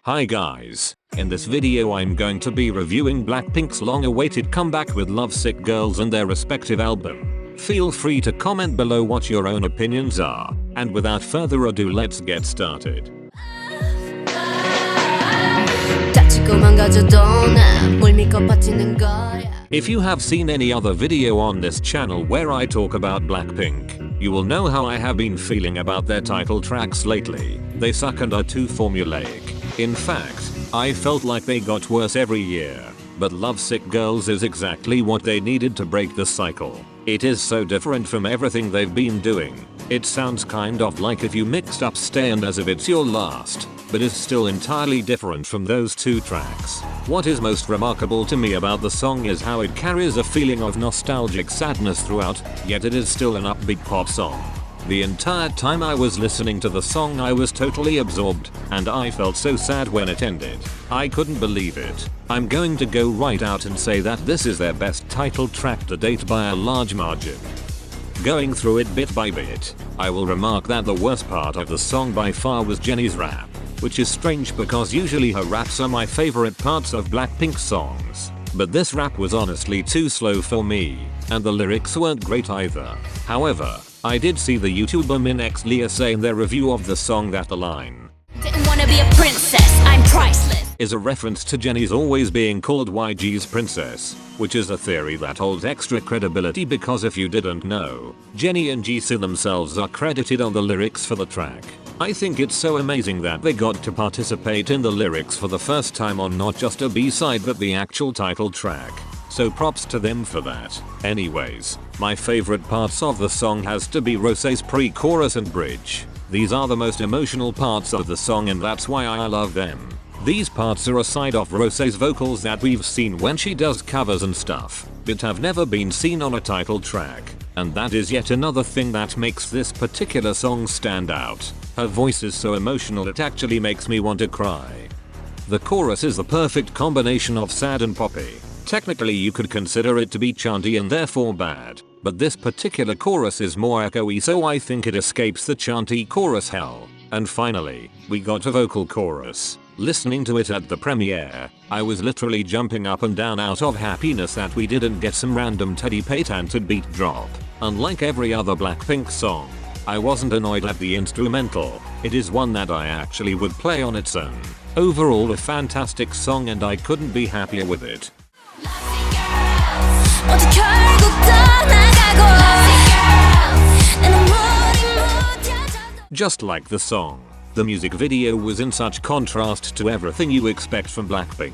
Hi guys, in this video I'm going to be reviewing Blackpink's long-awaited comeback with Lovesick Girls and their respective album. Feel free to comment below what your own opinions are, and without further ado let's get started. If you have seen any other video on this channel where I talk about Blackpink, you will know how I have been feeling about their title tracks lately. They suck and are too formulaic. In fact, I felt like they got worse every year. But Lovesick Girls is exactly what they needed to break the cycle. It is so different from everything they've been doing. It sounds kind of like if you mixed up Stay and As If It's Your Last, but is still entirely different from those two tracks. What is most remarkable to me about the song is how it carries a feeling of nostalgic sadness throughout, yet it is still an upbeat pop song. The entire time I was listening to the song I was totally absorbed, and I felt so sad when it ended. I couldn't believe it. I'm going to go right out and say that this is their best title track to date by a large margin. Going through it bit by bit, I will remark that the worst part of the song by far was Jennie's rap, which is strange because usually her raps are my favorite parts of Blackpink songs. But this rap was honestly too slow for me, and the lyrics weren't great either. However, I did see the YouTuber Min X Leah say in their review of the song that the line "Didn't wanna be a princess, I'm priceless" is a reference to Jennie's always being called YG's princess, which is a theory that holds extra credibility because if you didn't know, Jennie and Jisoo themselves are credited on the lyrics for the track. I think it's so amazing that they got to participate in the lyrics for the first time on not just a B-side but the actual title track. So props to them for that. Anyways, my favorite parts of the song has to be Rosé's pre-chorus and bridge. These are the most emotional parts of the song and that's why I love them. These parts are a side of Rosé's vocals that we've seen when she does covers and stuff, but have never been seen on a title track. And that is yet another thing that makes this particular song stand out. Her voice is so emotional it actually makes me want to cry. The chorus is the perfect combination of sad and poppy. Technically you could consider it to be chanty and therefore bad, but this particular chorus is more echoey so I think it escapes the chanty chorus hell. And finally, we got a vocal chorus. Listening to it at the premiere, I was literally jumping up and down out of happiness that we didn't get some random Teddy Paytanted beat drop. Unlike every other Blackpink song, I wasn't annoyed at the instrumental. It is one that I actually would play on its own. Overall a fantastic song and I couldn't be happier with it. Just like the song, the music video was in such contrast to everything you expect from Blackpink.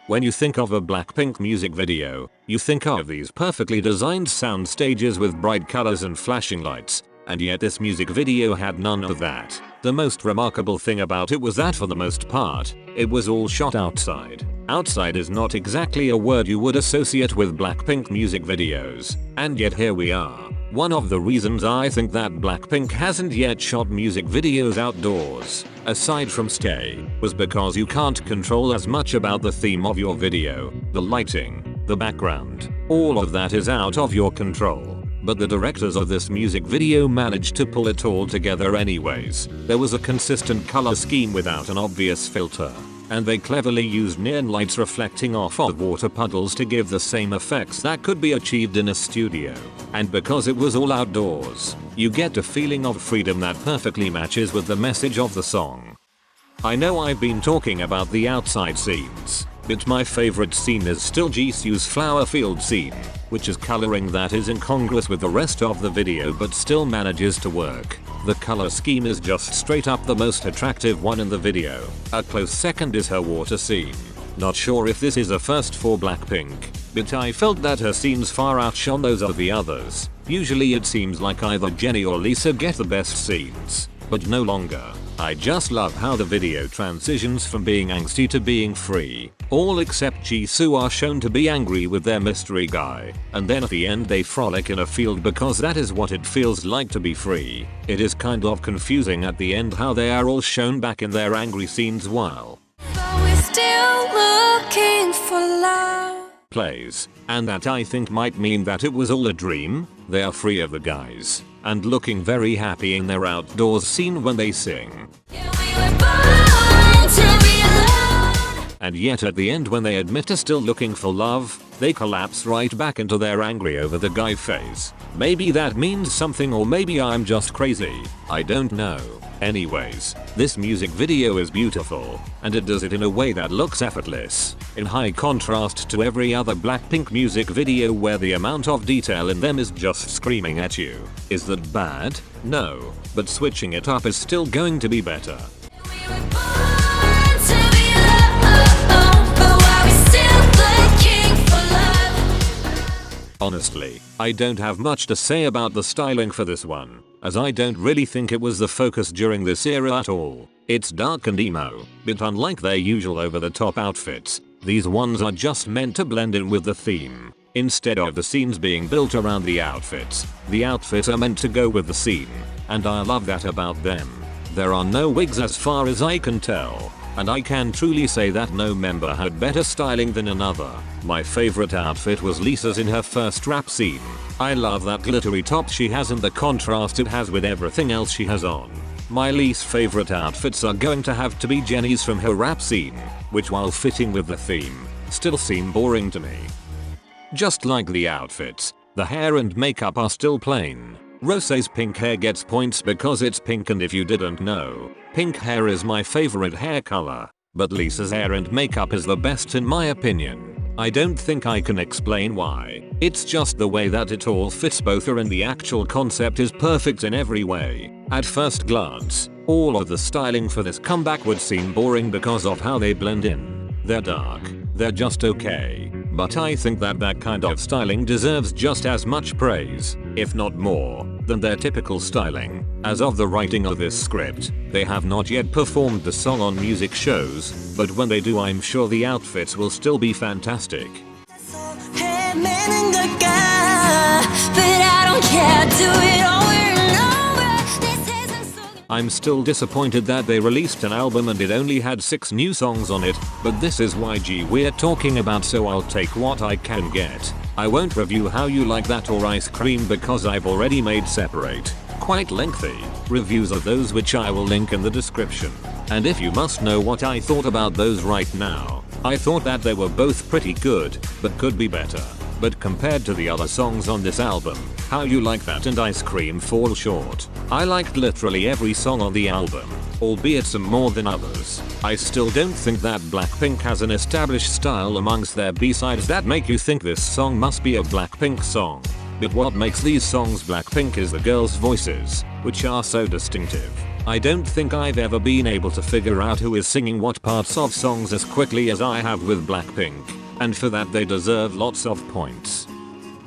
When you think of a Blackpink music video, you think of these perfectly designed sound stages with bright colors and flashing lights, and yet this music video had none of that. The most remarkable thing about it was that for the most part, it was all shot outside. Outside is not exactly a word you would associate with Blackpink music videos, and yet here we are. One of the reasons I think that Blackpink hasn't yet shot music videos outdoors, aside from Stay, was because you can't control as much about the theme of your video, the lighting, the background. All of that is out of your control. But the directors of this music video managed to pull it all together anyways. There was a consistent color scheme without an obvious filter. And they cleverly used neon lights reflecting off of water puddles to give the same effects that could be achieved in a studio. And because it was all outdoors, you get a feeling of freedom that perfectly matches with the message of the song. I know I've been talking about the outside scenes, but my favorite scene is still Jisoo's flower field scene, which is coloring that is incongruous with the rest of the video but still manages to work. The color scheme is just straight up the most attractive one in the video. A close second is her water scene. Not sure if this is a first for Blackpink, but I felt that her scenes far outshone those of the others. Usually it seems like either Jennie or Lisa get the best scenes, but no longer. I just love how the video transitions from being angsty to being free. All except Jisoo are shown to be angry with their mystery guy, and then at the end they frolic in a field because that is what it feels like to be free. It is kind of confusing at the end how they are all shown back in their angry scenes while we're still looking for love plays, and that I think might mean that it was all a dream. They are free of the guys, and looking very happy in their outdoors scene when they sing. And yet at the end when they admit to still looking for love, they collapse right back into their angry over the guy phase. Maybe that means something, or maybe I'm just crazy. I don't know. Anyways, this music video is beautiful, and it does it in a way that looks effortless, in high contrast to every other Blackpink music video where the amount of detail in them is just screaming at you. Is that bad? No, but switching it up is still going to be better. Honestly, I don't have much to say about the styling for this one, as I don't really think it was the focus during this era at all. It's dark and emo, but unlike their usual over-the-top outfits, these ones are just meant to blend in with the theme. Instead of the scenes being built around the outfits are meant to go with the scene, and I love that about them. There are no wigs as far as I can tell, and I can truly say that no member had better styling than another. My favorite outfit was Lisa's in her first rap scene. I love that glittery top she has and the contrast it has with everything else she has on. My least favorite outfits are going to have to be Jennie's from her rap scene, which while fitting with the theme, still seem boring to me. Just like the outfits, the hair and makeup are still plain. Rosé's pink hair gets points because it's pink, and if you didn't know, pink hair is my favorite hair color, but Lisa's hair and makeup is the best in my opinion. I don't think I can explain why. It's just the way that it all fits both her, and the actual concept is perfect in every way. At first glance, all of the styling for this comeback would seem boring because of how they blend in. They're dark, they're just okay, but I think that that kind of styling deserves just as much praise, if not more, than their typical styling. As of the writing of this script, they have not yet performed the song on music shows, but when they do I'm sure the outfits will still be fantastic. I'm still disappointed that they released an album and it only had 6 new songs on it, but this is YG we're talking about, so I'll take what I can get. I won't review How You Like That or Ice Cream because I've already made separate, quite lengthy, reviews of those, which I will link in the description. And if you must know what I thought about those right now, I thought that they were both pretty good, but could be better. But compared to the other songs on this album, How You Like That and Ice Cream fall short. I liked literally every song on the album, albeit some more than others. I still don't think that Blackpink has an established style amongst their B-sides that make you think this song must be a Blackpink song. But what makes these songs Blackpink is the girls' voices, which are so distinctive. I don't think I've ever been able to figure out who is singing what parts of songs as quickly as I have with Blackpink, and for that they deserve lots of points.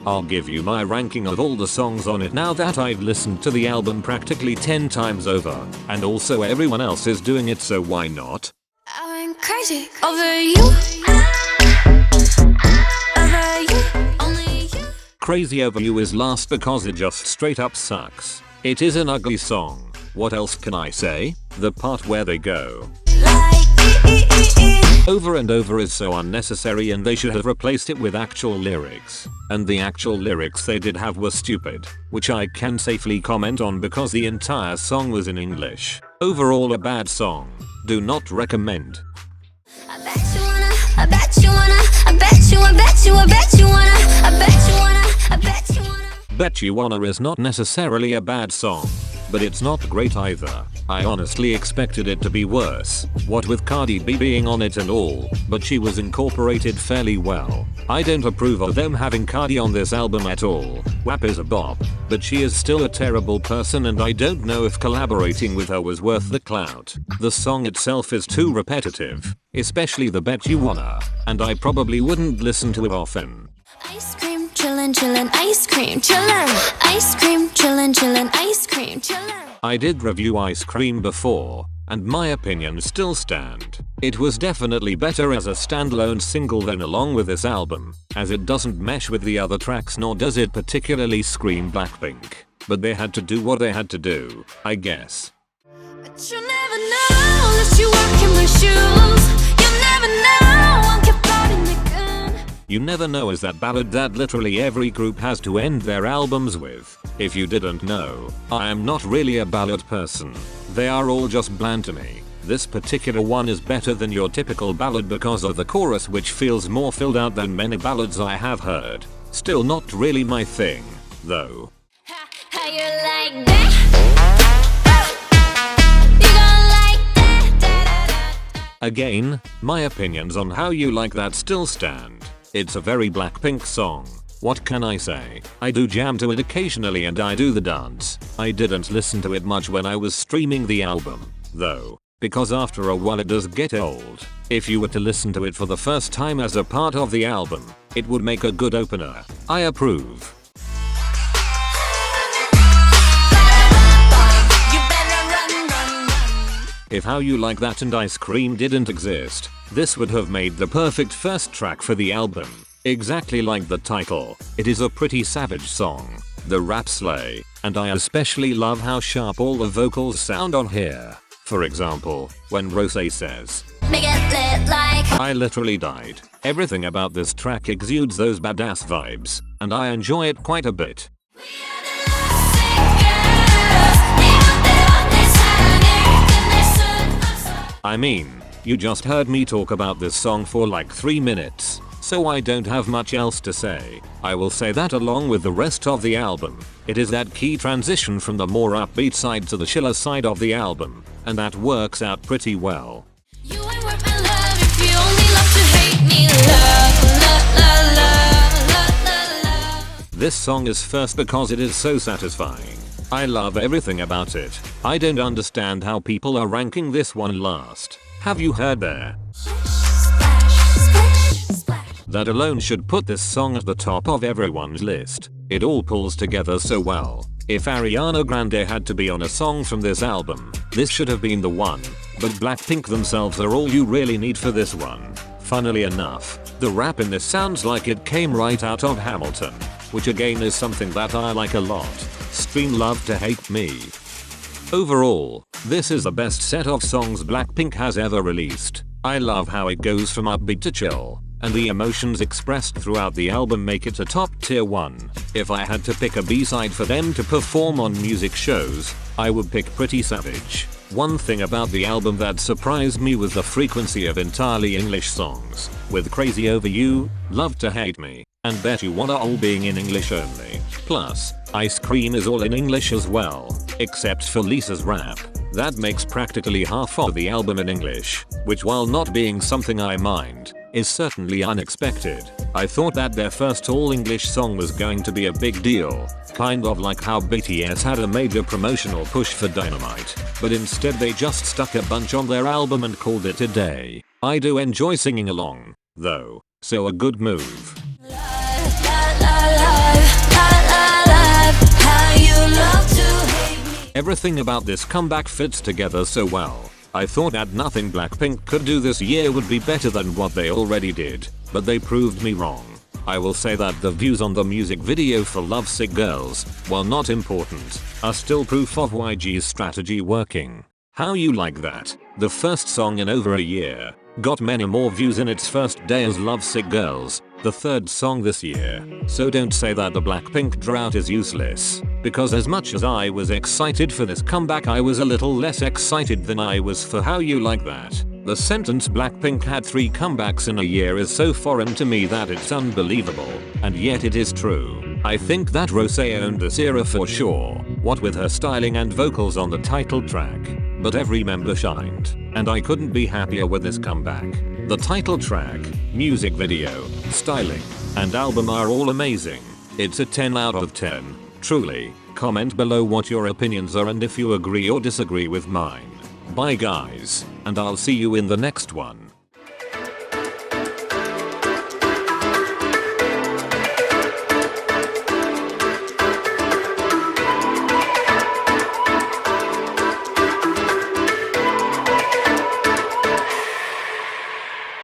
I'll give you my ranking of all the songs on it now that I've listened to the album practically 10 times over, and also everyone else is doing it, so why not? I went crazy over you. Over you, only you. Crazy Over You is last because it just straight up sucks. It is an ugly song. What else can I say? The part where they go over and over is so unnecessary, and they should have replaced it with actual lyrics. And the actual lyrics they did have were stupid, which I can safely comment on because the entire song was in English. Overall a bad song. Do not recommend. I bet you wanna, I bet you wanna, I bet you, I bet you, I bet you wanna, I bet you wanna, I bet you wanna. Bet You Wanna is not necessarily a bad song, but it's not great either. I honestly expected it to be worse, what with Cardi B being on it and all, but she was incorporated fairly well. I don't approve of them having Cardi on this album at all. WAP is a bop, but she is still a terrible person, and I don't know if collaborating with her was worth the clout. The song itself is too repetitive, especially the Bet You Wanna, and I probably wouldn't listen to it often. Ice cream, chillin', chillin', ice cream, chillin', ice cream, chillin', chillin', ice cream, chillin'. I did review Ice Cream before, and my opinions still stand. It was definitely better as a standalone single than along with this album, as it doesn't mesh with the other tracks, nor does it particularly scream Blackpink. But they had to do what they had to do, I guess. But you never know unless you walk in my shoes. You never know, I'm kept out in the gun. You Never Know is that ballad that literally every group has to end their albums with. If you didn't know, I am not really a ballad person. They are all just bland to me. This particular one is better than your typical ballad because of the chorus, which feels more filled out than many ballads I have heard. Still not really my thing, though. How you like that? You gonna like that? Again, my opinions on how you like that still stand. It's a very Blackpink song. What can I say? I do jam to it occasionally and I do the dance. I didn't listen to it much when I was streaming the album, though, because after a while it does get old. If you were to listen to it for the first time as a part of the album, it would make a good opener. I approve. If How You Like That and Ice Cream didn't exist, this would have made the perfect first track for the album. Exactly like the title, it is a pretty savage song. The rap slay, and I especially love how sharp all the vocals sound on here. For example, when Rosé says, Make it lit like. I literally died. Everything about this track exudes those badass vibes, and I enjoy it quite a bit. I mean, you just heard me talk about this song for like 3 minutes, so I don't have much else to say. I will say that along with the rest of the album, it is that key transition from the more upbeat side to the chiller side of the album, and that works out pretty well. You ain't worth my love if you only love to hate me. Love, love, love, love, love, love. This song is first because it is so satisfying. I love everything about it. I don't understand how people are ranking this one last. Have you heard there? That alone should put this song at the top of everyone's list. It all pulls together so well. If Ariana Grande had to be on a song from this album, this should have been the one. But Blackpink themselves are all you really need for this one. Funnily enough, the rap in this sounds like it came right out of Hamilton, which again is something that I like a lot. Stream Love to Hate Me. Overall, this is the best set of songs Blackpink has ever released. I love how it goes from upbeat to chill, and the emotions expressed throughout the album make it a top tier one. If I had to pick a B-side for them to perform on music shows, I would pick Pretty Savage. One thing about the album that surprised me was the frequency of entirely English songs, with Crazy Over You, Love to Hate Me, and Bet You Wanna all being in English only. Plus, Ice Cream is all in English as well, except for Lisa's rap. That makes practically half of the album in English, which while not being something I mind, is certainly unexpected. I thought that their first all-English song was going to be a big deal, kind of like how BTS had a major promotional push for Dynamite, but instead they just stuck a bunch on their album and called it a day. I do enjoy singing along, though, so a good move. Everything about this comeback fits together so well. I thought that nothing Blackpink could do this year would be better than what they already did, but they proved me wrong. I will say that the views on the music video for Lovesick Girls, while not important, are still proof of YG's strategy working. How You Like That, the first song in over a year, got many more views in its first day as Lovesick Girls, the third song this year. So don't say that the Blackpink drought is useless, because as much as I was excited for this comeback, I was a little less excited than I was for How You Like That. The sentence Blackpink had 3 comebacks in a year is so foreign to me that it's unbelievable, and yet it is true. I think that Rosé owned this era for sure, what with her styling and vocals on the title track. But every member shined, and I couldn't be happier with this comeback. The title track, music video, styling, and album are all amazing. It's a 10 out of 10, truly. Comment below what your opinions are and if you agree or disagree with mine. Bye guys, and I'll see you in the next one.